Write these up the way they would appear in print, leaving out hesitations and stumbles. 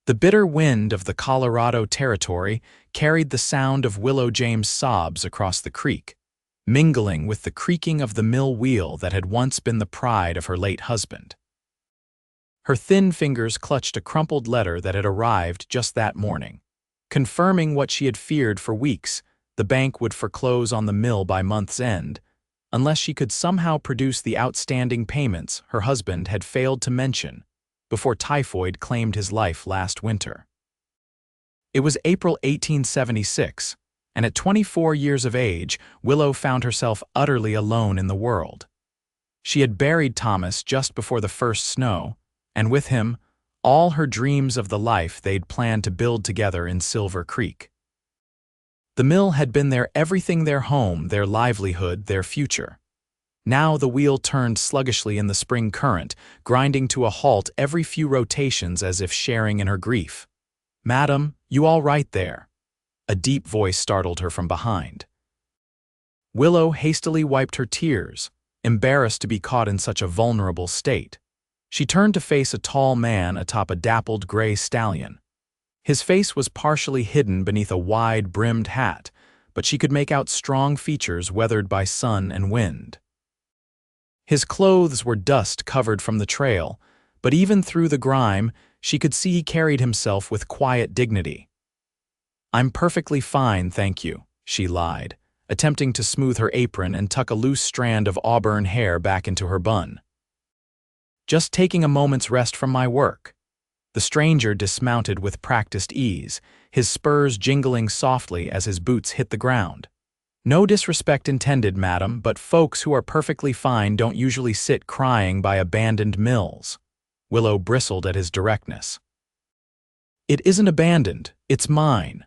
The bitter wind of the Colorado Territory carried the sound of Willow James' sobs across the creek, mingling with the creaking of the mill wheel that had once been the pride of her late husband. Her thin fingers clutched a crumpled letter that had arrived just that morning, confirming what she had feared for weeks: the bank would foreclose on the mill by month's end, unless she could somehow produce the outstanding payments her husband had failed to mention before typhoid claimed his life last winter. It was April 1876, and at 24 years of age, Willow found herself utterly alone in the world. She had buried Thomas just before the first snow, and with him, all her dreams of the life they'd planned to build together in Silver Creek. The mill had been their everything, their home, their livelihood, their future. Now the wheel turned sluggishly in the spring current, grinding to a halt every few rotations as if sharing in her grief. "Madam, you all right there?" A deep voice startled her from behind. Willow hastily wiped her tears, embarrassed to be caught in such a vulnerable state. She turned to face a tall man atop a dappled gray stallion. His face was partially hidden beneath a wide-brimmed hat, but she could make out strong features weathered by sun and wind. His clothes were dust-covered from the trail, but even through the grime, she could see he carried himself with quiet dignity. "I'm perfectly fine, thank you," she lied, attempting to smooth her apron and tuck a loose strand of auburn hair back into her bun. "Just taking a moment's rest from my work." The stranger dismounted with practiced ease, his spurs jingling softly as his boots hit the ground. "No disrespect intended, madam, but folks who are perfectly fine don't usually sit crying by abandoned mills." Willow bristled at his directness. "It isn't abandoned, it's mine."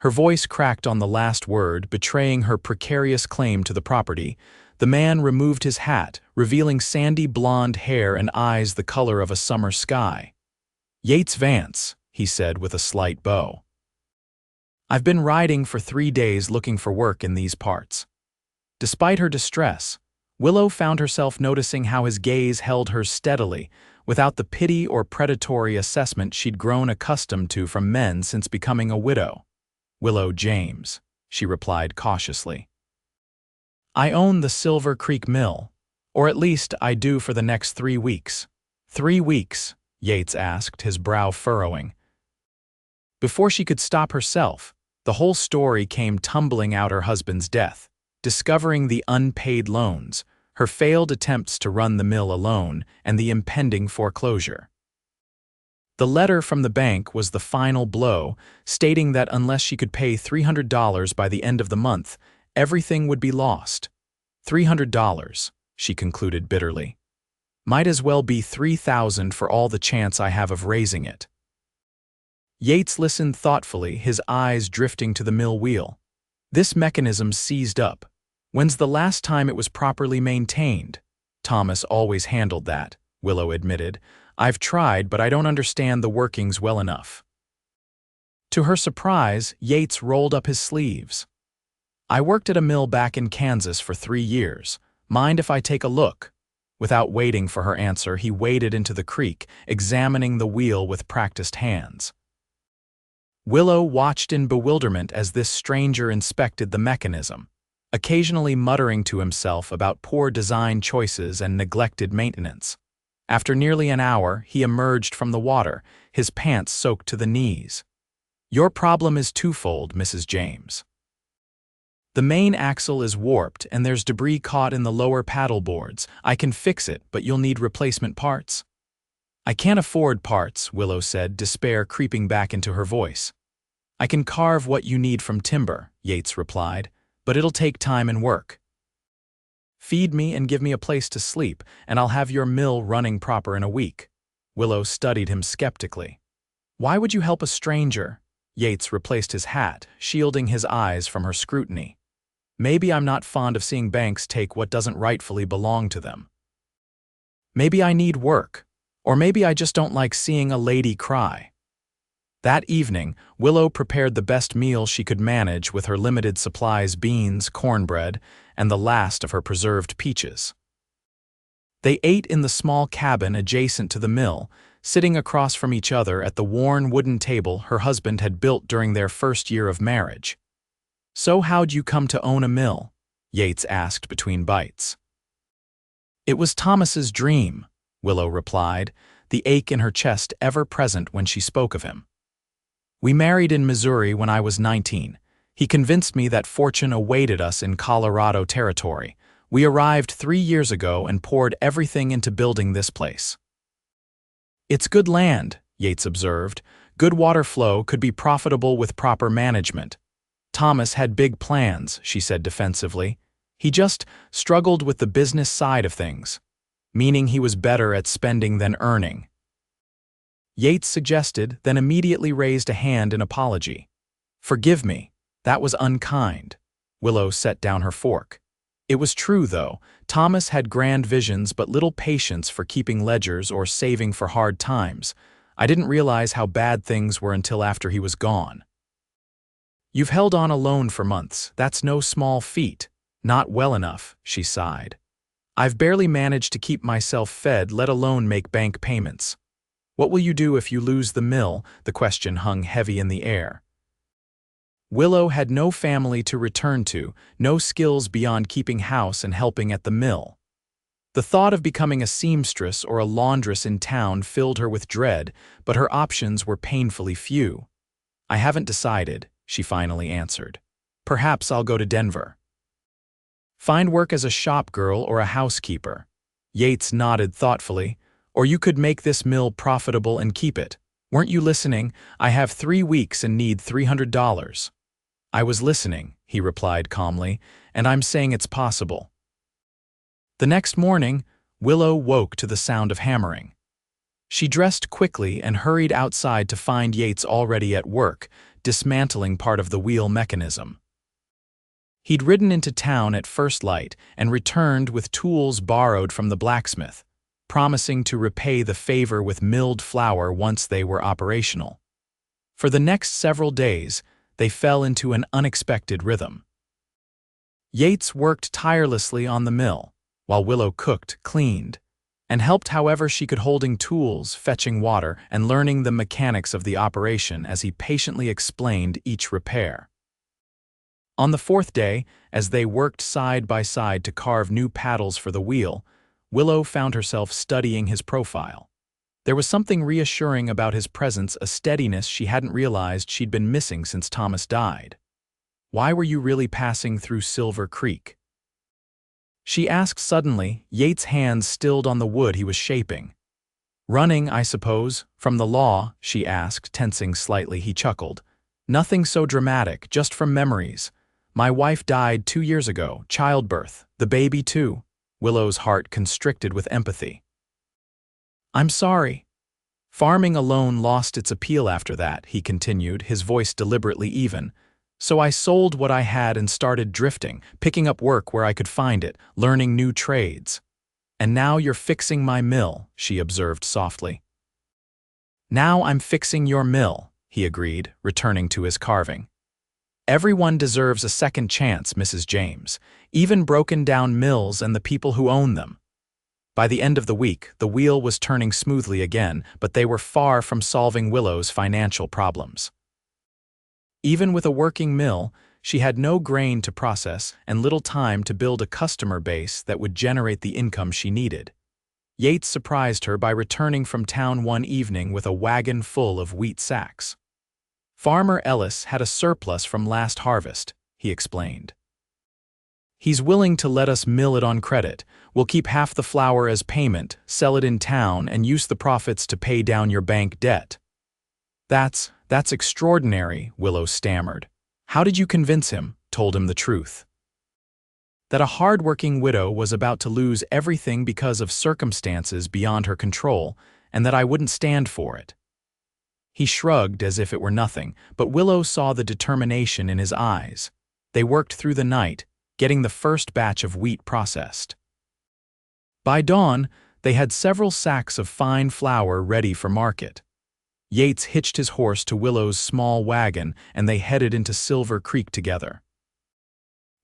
Her voice cracked on the last word, betraying her precarious claim to the property. The man removed his hat, revealing sandy blonde hair and eyes the color of a summer sky. "Yates Vance," he said with a slight bow. "I've been riding for 3 days looking for work in these parts." Despite her distress, Willow found herself noticing how his gaze held her steadily, without the pity or predatory assessment she'd grown accustomed to from men since becoming a widow. "Willow James," she replied cautiously. "I own the Silver Creek Mill, or at least I do for the next 3 weeks. 3 weeks?" Yates asked, his brow furrowing. Before she could stop herself, the whole story came tumbling out: her husband's death, discovering the unpaid loans, her failed attempts to run the mill alone, and the impending foreclosure. The letter from the bank was the final blow, stating that unless she could pay $300 by the end of the month, everything would be lost. $300, she concluded bitterly. Might as well be 3,000 for all the chance I have of raising it. Yates listened thoughtfully, his eyes drifting to the mill wheel. "This mechanism seized up. When's the last time it was properly maintained?" "Thomas always handled that," Willow admitted. "I've tried, but I don't understand the workings well enough." To her surprise, Yates rolled up his sleeves. "I worked at a mill back in Kansas for 3 years. Mind if I take a look?" Without waiting for her answer, he waded into the creek, examining the wheel with practiced hands. Willow watched in bewilderment as this stranger inspected the mechanism, occasionally muttering to himself about poor design choices and neglected maintenance. After nearly an hour, he emerged from the water, his pants soaked to the knees. "Your problem is twofold, Mrs. James. The main axle is warped and there's debris caught in the lower paddle boards. I can fix it, but you'll need replacement parts." "I can't afford parts," Willow said, despair creeping back into her voice. "I can carve what you need from timber," Yates replied, "but it'll take time and work. Feed me and give me a place to sleep, and I'll have your mill running proper in a week." Willow studied him skeptically. "Why would you help a stranger?" Yates replaced his hat, shielding his eyes from her scrutiny. "Maybe I'm not fond of seeing banks take what doesn't rightfully belong to them. Maybe I need work, or maybe I just don't like seeing a lady cry." That evening, Willow prepared the best meal she could manage with her limited supplies: beans, cornbread, and the last of her preserved peaches. They ate in the small cabin adjacent to the mill, sitting across from each other at the worn wooden table her husband had built during their first year of marriage. "So how'd you come to own a mill?" Yates asked between bites. "It was Thomas's dream," Willow replied, the ache in her chest ever present when she spoke of him. "We married in Missouri when I was 19. He convinced me that fortune awaited us in Colorado territory. We arrived 3 years ago and poured everything into building this place." "It's good land," Yates observed. "Good water flow could be profitable with proper management." "Thomas had big plans," she said defensively. "He just struggled with the business side of things, meaning he was better at spending than earning." Yates suggested, then immediately raised a hand in apology. "Forgive me, that was unkind." Willow set down her fork. It was true, though. Thomas had grand visions but little patience for keeping ledgers or saving for hard times. I didn't realize how bad things were until after he was gone. "You've held on alone for months. That's no small feat." "Not well enough," she sighed. "I've barely managed to keep myself fed, let alone make bank payments." "What will you do if you lose the mill?" The question hung heavy in the air. Willow had no family to return to, no skills beyond keeping house and helping at the mill. The thought of becoming a seamstress or a laundress in town filled her with dread, but her options were painfully few. "I haven't decided," she finally answered. "Perhaps I'll go to Denver. Find work as a shop girl or a housekeeper." Yates nodded thoughtfully. "Or you could make this mill profitable and keep it. Weren't you listening? I have 3 weeks and need $300. "I was listening," he replied calmly, "and I'm saying it's possible." The next morning, Willow woke to the sound of hammering. She dressed quickly and hurried outside to find Yates already at work, dismantling part of the wheel mechanism. He'd ridden into town at first light and returned with tools borrowed from the blacksmith, promising to repay the favor with milled flour once they were operational. For the next several days, they fell into an unexpected rhythm. Yates worked tirelessly on the mill, while Willow cooked, cleaned, and helped however she could, holding tools, fetching water, and learning the mechanics of the operation as he patiently explained each repair. On the 4th day, as they worked side by side to carve new paddles for the wheel, Willow found herself studying his profile. There was something reassuring about his presence, a steadiness she hadn't realized she'd been missing since Thomas died. "Why were you really passing through Silver Creek?" she asked suddenly, Yates' hands stilled on the wood he was shaping. "Running, I suppose, from the law," she asked, tensing slightly. He chuckled. "Nothing so dramatic, just from memories. My wife died 2 years ago, childbirth, the baby too." Willow's heart constricted with empathy. "I'm sorry." "Farming alone lost its appeal after that," he continued, his voice deliberately even. "So I sold what I had and started drifting, picking up work where I could find it, learning new trades." "And now you're fixing my mill," she observed softly. "Now I'm fixing your mill," he agreed, returning to his carving. "Everyone deserves a second chance, Mrs. James, even broken-down mills and the people who own them." By the end of the week, the wheel was turning smoothly again, but they were far from solving Willow's financial problems. Even with a working mill, she had no grain to process and little time to build a customer base that would generate the income she needed. Yates surprised her by returning from town one evening with a wagon full of wheat sacks. "Farmer Ellis had a surplus from last harvest," he explained. "He's willing to let us mill it on credit. We'll keep half the flour as payment, sell it in town, and use the profits to pay down your bank debt." That's extraordinary," Willow stammered. "How did you convince him?" Told him the truth. That a hard-working widow was about to lose everything because of circumstances beyond her control, and that I wouldn't stand for it. He shrugged as if it were nothing, but Willow saw the determination in his eyes. They worked through the night, getting the first batch of wheat processed. By dawn, they had several sacks of fine flour ready for market. Yates hitched his horse to Willow's small wagon, and they headed into Silver Creek together.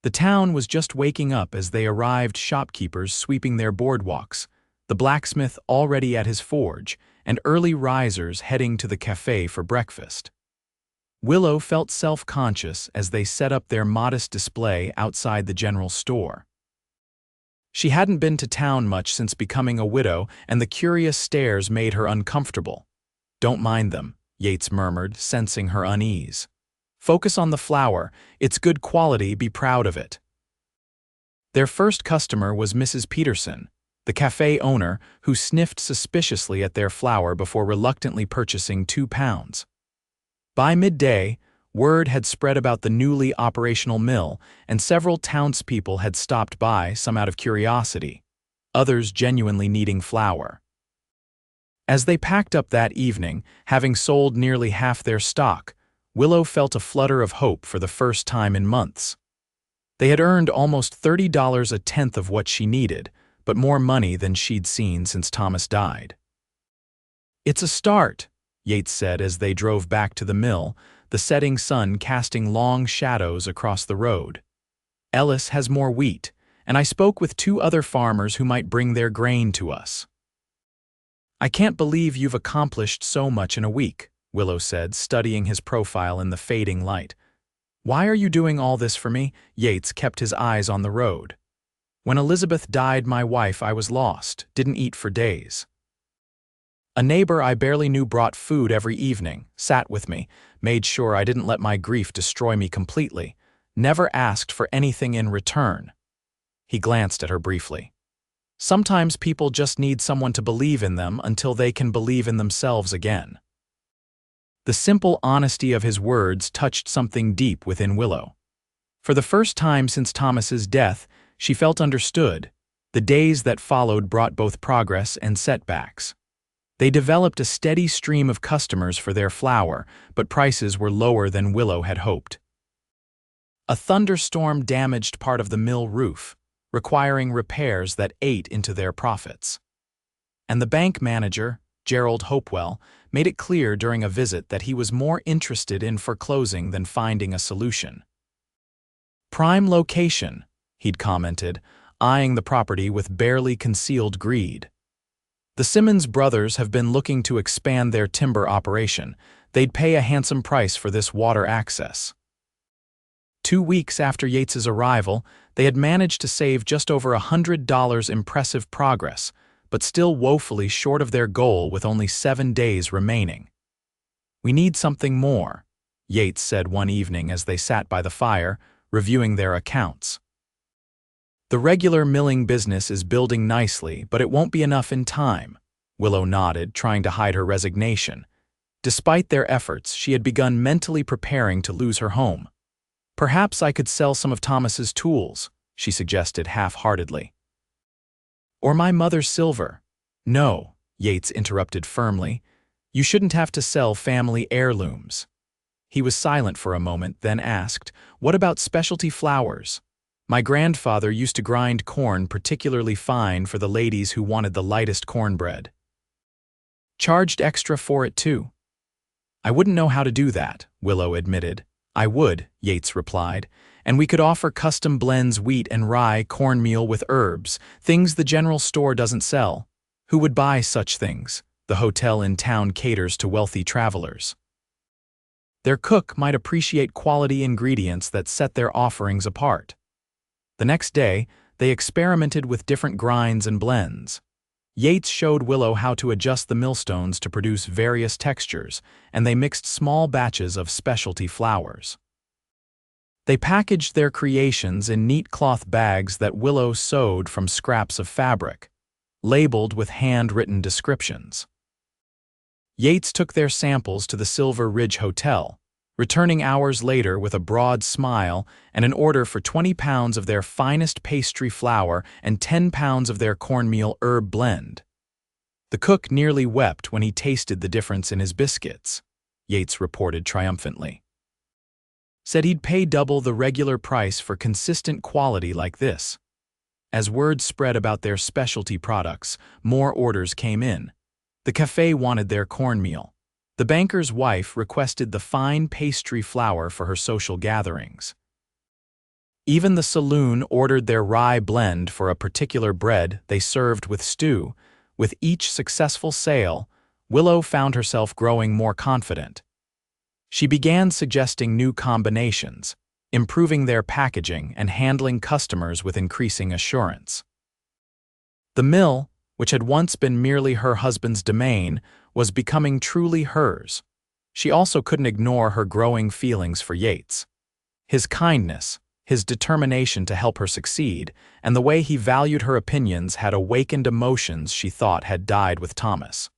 The town was just waking up as they arrived, shopkeepers sweeping their boardwalks, the blacksmith already at his forge, and early risers heading to the cafe for breakfast. Willow felt self-conscious as they set up their modest display outside the general store. She hadn't been to town much since becoming a widow, and the curious stares made her uncomfortable. "Don't mind them," Yates murmured, sensing her unease. "Focus on the flour. It's good quality, be proud of it." Their first customer was Mrs. Peterson, the cafe owner, who sniffed suspiciously at their flour before reluctantly purchasing 2 pounds. By midday, word had spread about the newly operational mill, and several townspeople had stopped by, some out of curiosity, others genuinely needing flour. As they packed up that evening, having sold nearly half their stock, Willow felt a flutter of hope for the first time in months. They had earned almost $30 a tenth of what she needed, but more money than she'd seen since Thomas died. "It's a start," Yates said as they drove back to the mill, the setting sun casting long shadows across the road. "Ellis has more wheat, and I spoke with 2 other farmers who might bring their grain to us." "I can't believe you've accomplished so much in a week," Willow said, studying his profile in the fading light. "Why are you doing all this for me?" Yates kept his eyes on the road. "When Elizabeth died, my wife, I was lost, didn't eat for days. A neighbor I barely knew brought food every evening, sat with me, made sure I didn't let my grief destroy me completely, never asked for anything in return." He glanced at her briefly. "Sometimes people just need someone to believe in them until they can believe in themselves again." The simple honesty of his words touched something deep within Willow. For the first time since Thomas's death, she felt understood. The days that followed brought both progress and setbacks. They developed a steady stream of customers for their flour, but prices were lower than Willow had hoped. A thunderstorm damaged part of the mill roof, requiring repairs that ate into their profits. And the bank manager, Gerald Hopewell, made it clear during a visit that he was more interested in foreclosing than finding a solution. "Prime location," he'd commented, eyeing the property with barely concealed greed. "The Simmons brothers have been looking to expand their timber operation. They'd pay a handsome price for this water access." 2 weeks after Yates's arrival, they had managed to save just over $100, impressive progress, but still woefully short of their goal with only 7 days remaining. "We need something more," Yates said one evening as they sat by the fire, reviewing their accounts. "The regular milling business is building nicely, but it won't be enough in time," Willow nodded, trying to hide her resignation. Despite their efforts, she had begun mentally preparing to lose her home. "Perhaps I could sell some of Thomas's tools," she suggested half-heartedly. "Or my mother's silver." "No," Yates interrupted firmly. "You shouldn't have to sell family heirlooms." He was silent for a moment, then asked, "What about specialty flours? My grandfather used to grind corn particularly fine for the ladies who wanted the lightest cornbread. Charged extra for it too." "I wouldn't know how to do that," Willow admitted. "I would," Yates replied, "and we could offer custom blends, wheat and rye, cornmeal with herbs, things the general store doesn't sell. Who would buy such things? The hotel in town caters to wealthy travelers. Their cook might appreciate quality ingredients that set their offerings apart." The next day, they experimented with different grinds and blends. Yates showed Willow how to adjust the millstones to produce various textures, and they mixed small batches of specialty flours. They packaged their creations in neat cloth bags that Willow sewed from scraps of fabric, labeled with handwritten descriptions. Yates took their samples to the Silver Ridge Hotel, returning hours later with a broad smile and an order for 20 pounds of their finest pastry flour and 10 pounds of their cornmeal herb blend. The cook nearly wept when he tasted the difference in his biscuits, Yates reported triumphantly. Said he'd pay double the regular price for consistent quality like this. As word spread about their specialty products, more orders came in. The cafe wanted their cornmeal. The banker's wife requested the fine pastry flour for her social gatherings. Even the saloon ordered their rye blend for a particular bread they served with stew, With each successful sale, Willow found herself growing more confident. She began suggesting new combinations, improving their packaging and handling customers with increasing assurance. The mill, which had once been merely her husband's domain, was becoming truly hers. She also couldn't ignore her growing feelings for Yates. His kindness, his determination to help her succeed, and the way he valued her opinions had awakened emotions she thought had died with Thomas.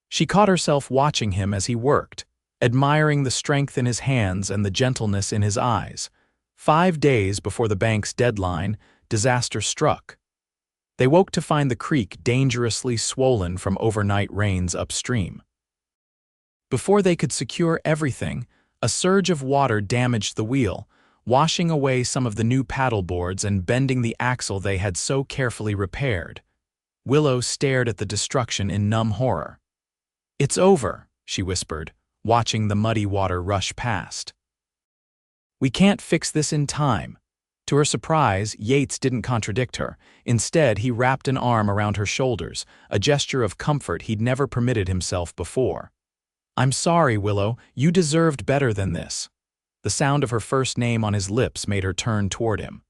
She caught herself watching him as he worked, admiring the strength in his hands and the gentleness in his eyes. 5 days before the bank's deadline, disaster struck. They woke to find the creek dangerously swollen from overnight rains upstream. Before they could secure everything, a surge of water damaged the wheel, washing away some of the new paddle boards and bending the axle they had so carefully repaired. Willow stared at the destruction in numb horror. "It's over," she whispered, watching the muddy water rush past. "We can't fix this in time." To her surprise, Yates didn't contradict her. Instead, he wrapped an arm around her shoulders, a gesture of comfort he'd never permitted himself before. "I'm sorry, Willow. You deserved better than this." The sound of her first name on his lips made her turn toward him.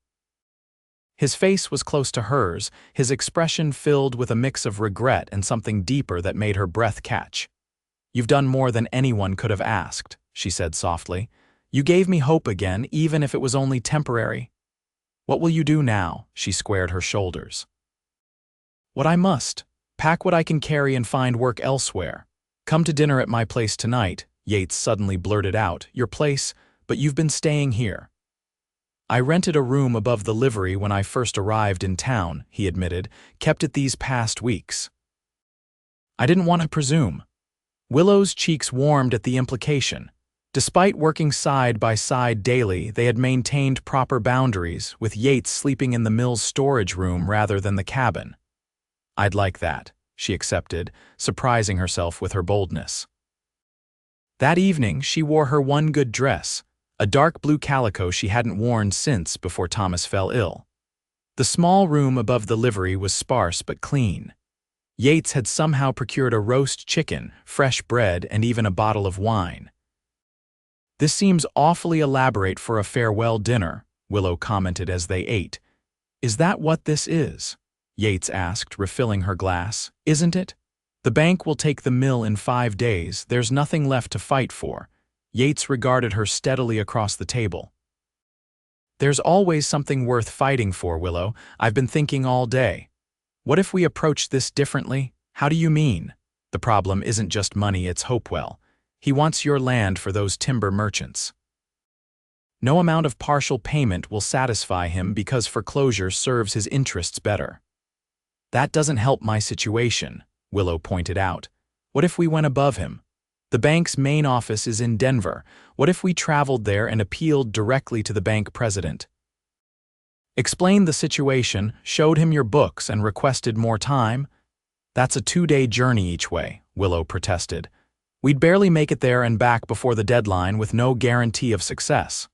His face was close to hers, his expression filled with a mix of regret and something deeper that made her breath catch. "You've done more than anyone could have asked," she said softly. "You gave me hope again, even if it was only temporary." "What will you do now?" She squared her shoulders. "What I must. Pack what I can carry and find work elsewhere. Come to dinner at my place tonight," Yates suddenly blurted out. "Your place, but you've been staying here." "I rented a room above the livery when I first arrived in town," he admitted, "kept it these past weeks." "I didn't want to presume." Willow's cheeks warmed at the implication. Despite working side by side daily, they had maintained proper boundaries, with Yates sleeping in the mill's storage room rather than the cabin. "I'd like that," she accepted, surprising herself with her boldness. That evening, she wore her one good dress, a dark blue calico she hadn't worn since before Thomas fell ill. The small room above the livery was sparse but clean. Yates had somehow procured a roast chicken, fresh bread, and even a bottle of wine. "This seems awfully elaborate for a farewell dinner," Willow commented as they ate. "Is that what this is?" Yates asked, refilling her glass. "Isn't it? The bank will take the mill in 5 days. There's nothing left to fight for." Yates regarded her steadily across the table. "There's always something worth fighting for, Willow. I've been thinking all day. What if we approach this differently?" "How do you mean?" "The problem isn't just money, it's Hopewell. He wants your land for those timber merchants. No amount of partial payment will satisfy him because foreclosure serves his interests better." "That doesn't help my situation," Willow pointed out. "What if we went above him? The bank's main office is in Denver. What if we traveled there and appealed directly to the bank president? Explained the situation, showed him your books, and requested more time?" "That's a 2-day journey each way," Willow protested. "We'd barely make it there and back before the deadline with no guarantee of success."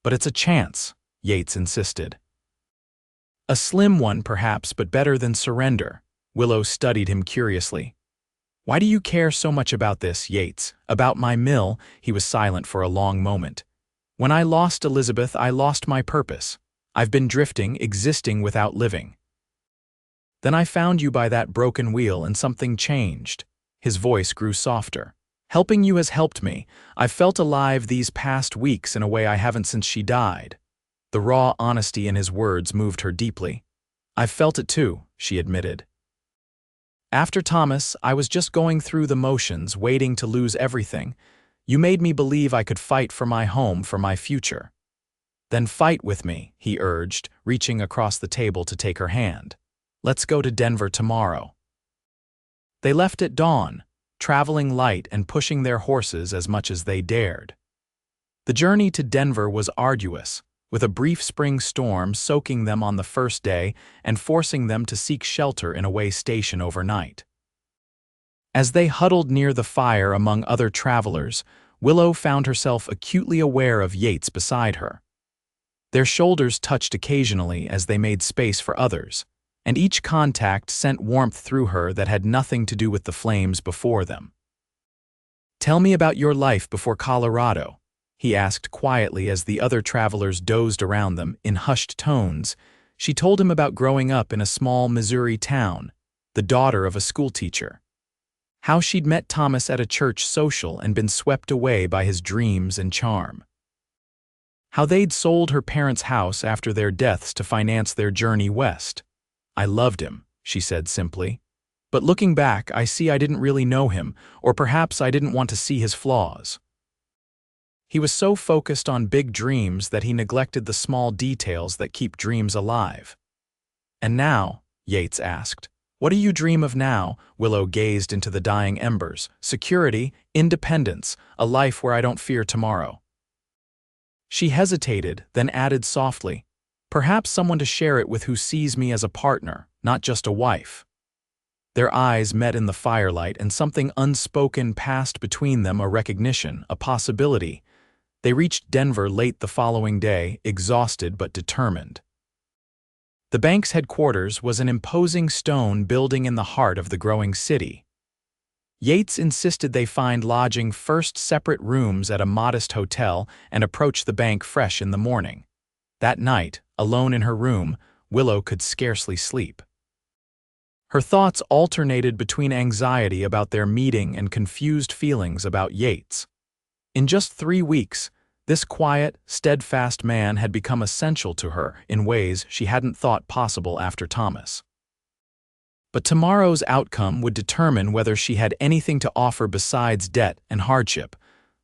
"But it's a chance," Yates insisted. "A slim one, perhaps, but better than surrender." Willow studied him curiously. "Why do you care so much about this, Yates? About my mill?" He was silent for a long moment. "When I lost Elizabeth, I lost my purpose. I've been drifting, existing without living. Then I found you by that broken wheel and something changed." His voice grew softer. "Helping you has helped me. I've felt alive these past weeks in a way I haven't since she died." The raw honesty in his words moved her deeply. "I've felt it too," she admitted. "After Thomas, I was just going through the motions, waiting to lose everything. You made me believe I could fight for my home, for my future." "Then fight with me," he urged, reaching across the table to take her hand. "Let's go to Denver tomorrow." They left at dawn, traveling light and pushing their horses as much as they dared. The journey to Denver was arduous, with a brief spring storm soaking them on the first day and forcing them to seek shelter in a way station overnight. As they huddled near the fire among other travelers, Willow found herself acutely aware of Yates beside her. Their shoulders touched occasionally as they made space for others, and each contact sent warmth through her that had nothing to do with the flames before them. "Tell me about your life before Colorado," he asked quietly as the other travelers dozed around them. In hushed tones, she told him about growing up in a small Missouri town, the daughter of a schoolteacher. How she'd met Thomas at a church social and been swept away by his dreams and charm. How they'd sold her parents' house after their deaths to finance their journey west. "I loved him," she said simply. "But looking back, I see I didn't really know him, or perhaps I didn't want to see his flaws." He was so focused on big dreams that he neglected the small details that keep dreams alive. "And now," Yates asked, "what do you dream of now?" Willow gazed into the dying embers. "Security, independence, a life where I don't fear tomorrow." She hesitated, then added softly, "Perhaps someone to share it with who sees me as a partner, not just a wife." Their eyes met in the firelight, and something unspoken passed between them, a recognition, a possibility. They reached Denver late the following day, exhausted but determined. The bank's headquarters was an imposing stone building in the heart of the growing city. Yates insisted they find lodging, first separate rooms at a modest hotel, and approach the bank fresh in the morning. That night, alone in her room, Willow could scarcely sleep. Her thoughts alternated between anxiety about their meeting and confused feelings about Yates. In just 3 weeks, this quiet, steadfast man had become essential to her in ways she hadn't thought possible after Thomas. But tomorrow's outcome would determine whether she had anything to offer besides debt and hardship.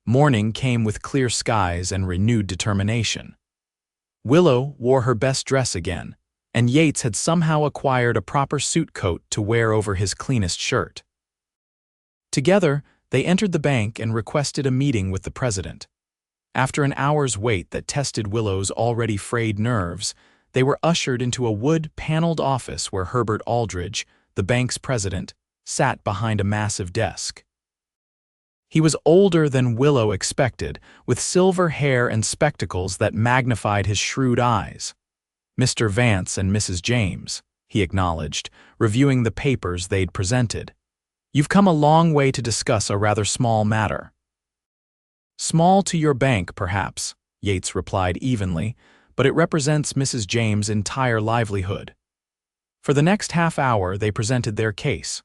Morning came with clear skies and renewed determination. Willow wore her best dress again, and Yates had somehow acquired a proper suit coat to wear over his cleanest shirt. Together, they entered the bank and requested a meeting with the president. After an hour's wait that tested Willow's already frayed nerves, they were ushered into a wood-paneled office where Herbert Aldridge, the bank's president, sat behind a massive desk. He was older than Willow expected, with silver hair and spectacles that magnified his shrewd eyes. "Mr. Vance and Mrs. James," he acknowledged, reviewing the papers they'd presented. "You've come a long way to discuss a rather small matter." "Small to your bank, perhaps," Yates replied evenly, "but it represents Mrs. James' entire livelihood." For the next half hour, they presented their case.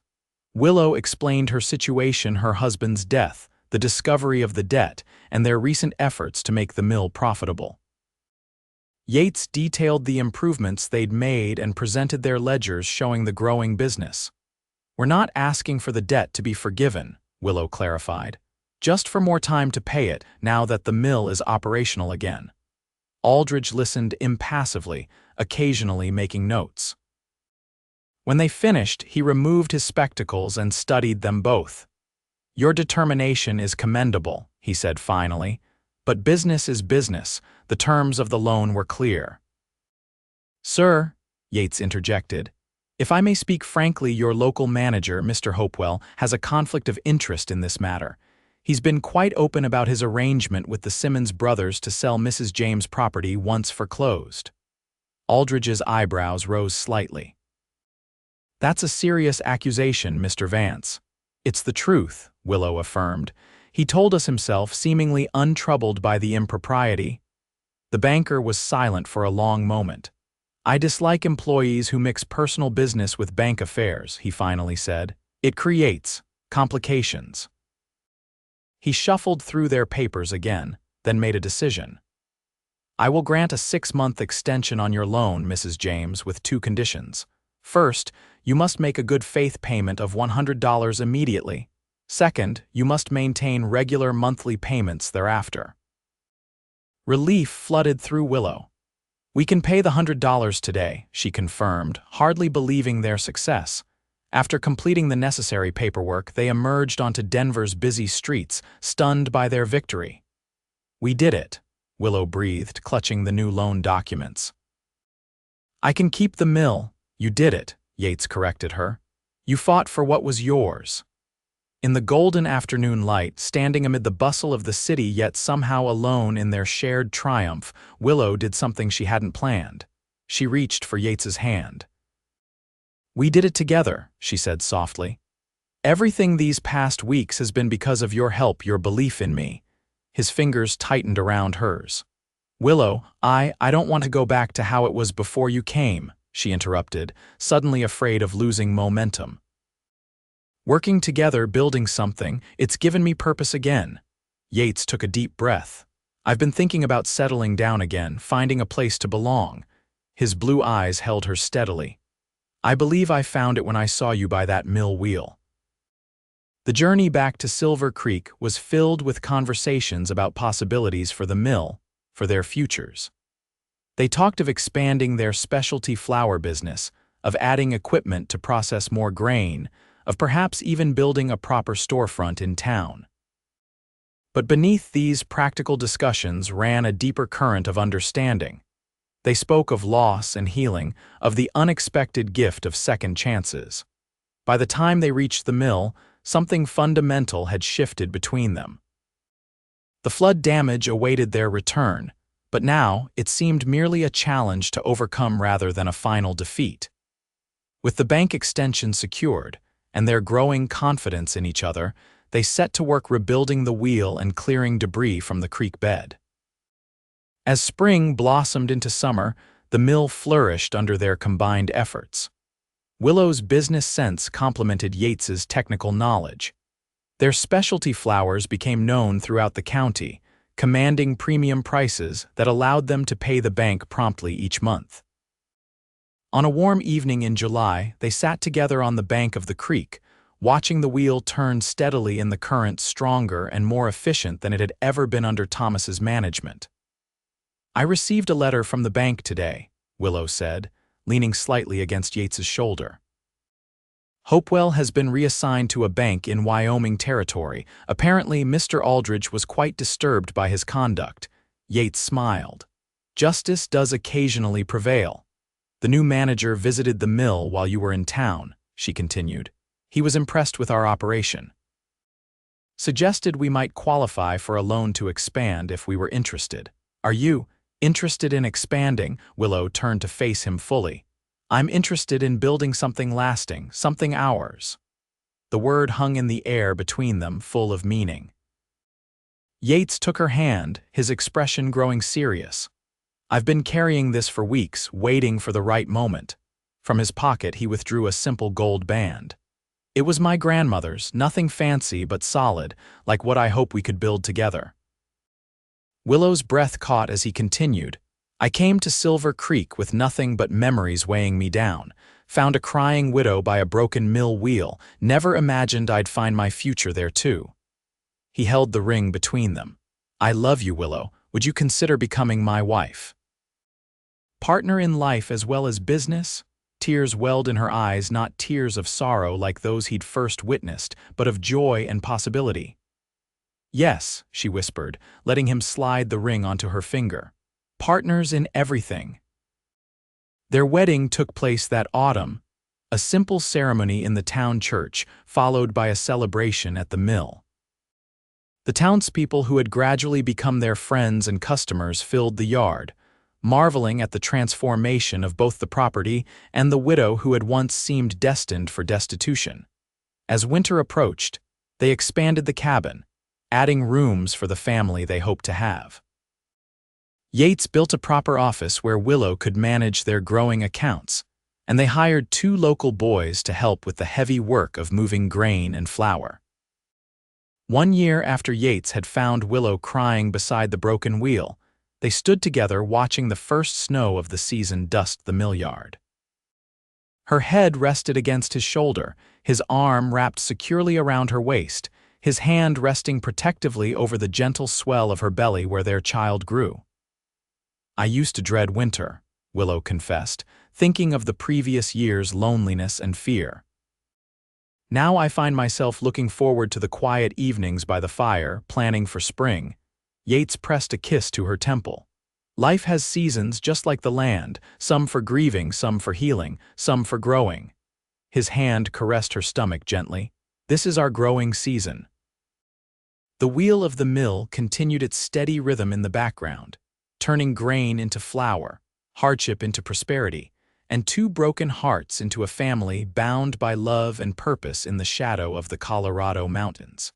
Willow explained her situation, her husband's death, the discovery of the debt, and their recent efforts to make the mill profitable. Yates detailed the improvements they'd made and presented their ledgers showing the growing business. "We're not asking for the debt to be forgiven," Willow clarified, "just for more time to pay it now that the mill is operational again." Aldridge listened impassively, occasionally making notes. When they finished, he removed his spectacles and studied them both. "Your determination is commendable," he said finally, "but business is business. The terms of the loan were clear." "Sir," Yates interjected, "if I may speak frankly, your local manager, Mr. Hopewell, has a conflict of interest in this matter. He's been quite open about his arrangement with the Simmons brothers to sell Mrs. James' property once foreclosed." Aldridge's eyebrows rose slightly. "That's a serious accusation, Mr. Vance." "It's the truth," Willow affirmed. "He told us himself, seemingly untroubled by the impropriety." The banker was silent for a long moment. "I dislike employees who mix personal business with bank affairs," he finally said. "It creates complications." He shuffled through their papers again, then made a decision. "I will grant a 6-month extension on your loan, Mrs. James, with 2 conditions. First, you must make a good faith payment of $100 immediately. Second, you must maintain regular monthly payments thereafter." Relief flooded through Willow. "We can pay the $100 today," she confirmed, hardly believing their success. After completing the necessary paperwork, they emerged onto Denver's busy streets, stunned by their victory. "We did it," Willow breathed, clutching the new loan documents. "I can keep the mill." "You did it," Yates corrected her. "You fought for what was yours." In the golden afternoon light, standing amid the bustle of the city yet somehow alone in their shared triumph, Willow did something she hadn't planned. She reached for Yates's hand. "We did it together," she said softly. "Everything these past weeks has been because of your help, your belief in me." His fingers tightened around hers. "Willow, I don't want to go back to how it was before you came," she interrupted, suddenly afraid of losing momentum. "Working together, building something, it's given me purpose again." Yates took a deep breath. "I've been thinking about settling down again, finding a place to belong." His blue eyes held her steadily. "I believe I found it when I saw you by that mill wheel." The journey back to Silver Creek was filled with conversations about possibilities for the mill, for their futures. They talked of expanding their specialty flour business, of adding equipment to process more grain, of perhaps even building a proper storefront in town. But beneath these practical discussions ran a deeper current of understanding. They spoke of loss and healing, of the unexpected gift of second chances. By the time they reached the mill, something fundamental had shifted between them. The flood damage awaited their return, but now it seemed merely a challenge to overcome rather than a final defeat. With the bank extension secured, and their growing confidence in each other, they set to work rebuilding the wheel and clearing debris from the creek bed. As spring blossomed into summer, the mill flourished under their combined efforts. Willow's business sense complemented Yates's technical knowledge. Their specialty flours became known throughout the county, commanding premium prices that allowed them to pay the bank promptly each month. On a warm evening in July, they sat together on the bank of the creek, watching the wheel turn steadily in the current, stronger and more efficient than it had ever been under Thomas's management. "I received a letter from the bank today," Willow said, leaning slightly against Yates's shoulder. "Hopewell has been reassigned to a bank in Wyoming territory. Apparently, Mr. Aldridge was quite disturbed by his conduct." Yates smiled. "Justice does occasionally prevail. The new manager visited the mill while you were in town," she continued. "He was impressed with our operation. Suggested we might qualify for a loan to expand if we were interested. Are you interested in expanding?" Willow turned to face him fully. "I'm interested in building something lasting, something ours." The word hung in the air between them, full of meaning. Yates took her hand, his expression growing serious. "I've been carrying this for weeks, waiting for the right moment." From his pocket he withdrew a simple gold band. "It was my grandmother's, nothing fancy but solid, like what I hope we could build together." Willow's breath caught as he continued. "I came to Silver Creek with nothing but memories weighing me down. Found a crying widow by a broken mill wheel. Never imagined I'd find my future there too." He held the ring between them. "I love you, Willow. Would you consider becoming my wife?" Partner in life as well as business? Tears welled in her eyes, not tears of sorrow like those he'd first witnessed, but of joy and possibility. "Yes," she whispered, letting him slide the ring onto her finger. "Partners in everything." Their wedding took place that autumn, a simple ceremony in the town church, followed by a celebration at the mill. The townspeople who had gradually become their friends and customers filled the yard, marveling at the transformation of both the property and the widow who had once seemed destined for destitution. As winter approached, they expanded the cabin, adding rooms for the family they hoped to have. Yates built a proper office where Willow could manage their growing accounts, and they hired 2 local boys to help with the heavy work of moving grain and flour. 1 year after Yates had found Willow crying beside the broken wheel, they stood together watching the first snow of the season dust the mill yard. Her head rested against his shoulder, his arm wrapped securely around her waist, his hand resting protectively over the gentle swell of her belly where their child grew. "I used to dread winter," Willow confessed, thinking of the previous year's loneliness and fear. "Now I find myself looking forward to the quiet evenings by the fire, planning for spring." Yates pressed a kiss to her temple. "Life has seasons just like the land, some for grieving, some for healing, some for growing." His hand caressed her stomach gently. "This is our growing season." The wheel of the mill continued its steady rhythm in the background, turning grain into flour, hardship into prosperity, and two broken hearts into a family bound by love and purpose in the shadow of the Colorado mountains.